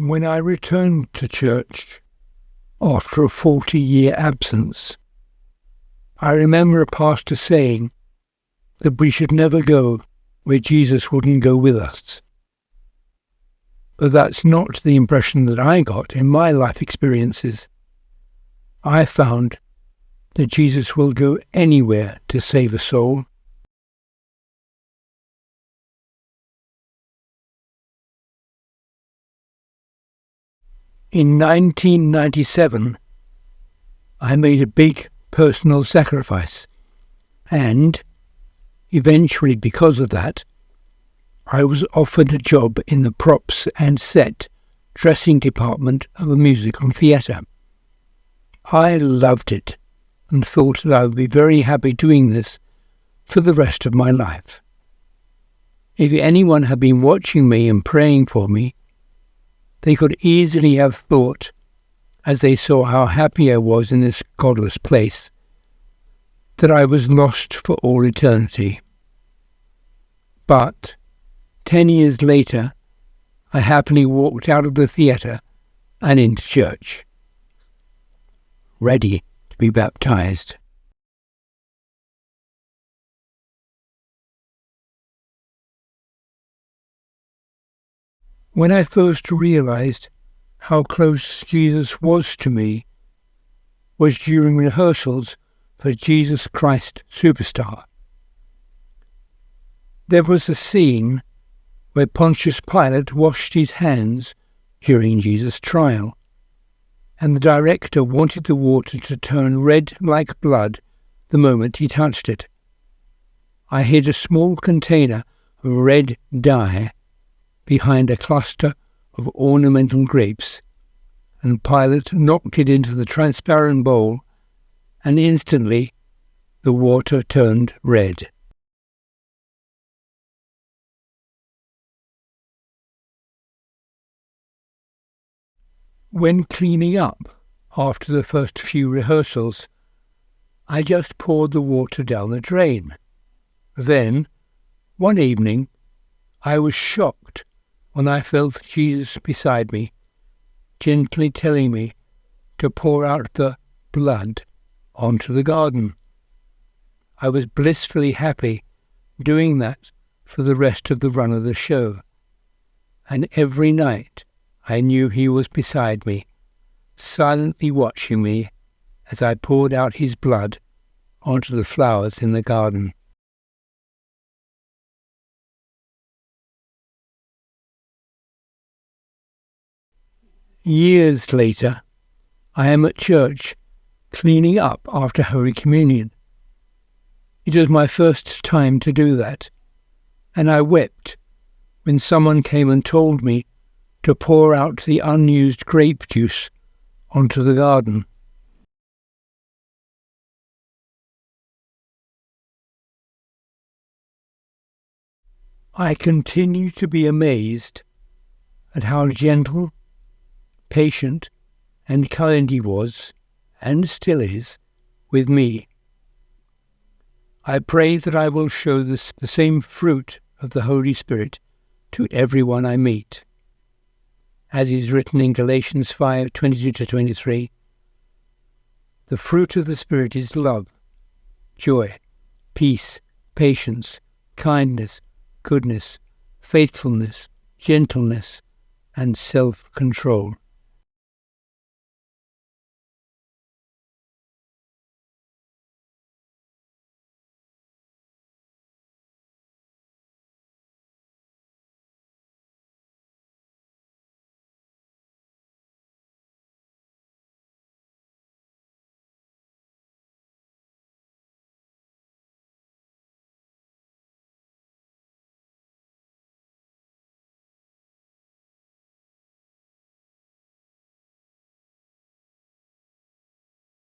When I returned to church after a 40-year absence, I remember a pastor saying that we should never go where Jesus wouldn't go with us. But that's not the impression that I got in my life experiences. I found that Jesus will go anywhere to save a soul. In 1997, I made a big personal sacrifice, and eventually, because of that, I was offered a job in the props and set dressing department of a musical theatre. I loved it and thought that I would be very happy doing this for the rest of my life. If anyone had been watching me and praying for me, they could easily have thought, as they saw how happy I was in this godless place, that I was lost for all eternity. But 10 years later, I happily walked out of the theatre and into church, ready to be baptised. When I first realised how close Jesus was to me was during rehearsals for Jesus Christ Superstar. There was a scene where Pontius Pilate washed his hands during Jesus' trial, and the director wanted the water to turn red like blood the moment he touched it. I hid a small container of red dye behind a cluster of ornamental grapes, and Pilate knocked it into the transparent bowl, and instantly the water turned red. When cleaning up after the first few rehearsals, I just poured the water down the drain. Then, one evening, I was shocked when I felt Jesus beside me, gently telling me to pour out the blood onto the garden. I was blissfully happy doing that for the rest of the run of the show, and every night I knew he was beside me, silently watching me as I poured out his blood onto the flowers in the garden. Years later, I am at church cleaning up after Holy Communion. It was my first time to do that, and I wept when someone came and told me to pour out the unused grape juice onto the garden. I continue to be amazed at how gentle, patient, and kind he was, and still is, with me. I pray that I will show the same fruit of the Holy Spirit to everyone I meet. As is written in Galatians 5:22-23, the fruit of the Spirit is love, joy, peace, patience, kindness, goodness, faithfulness, gentleness, and self-control.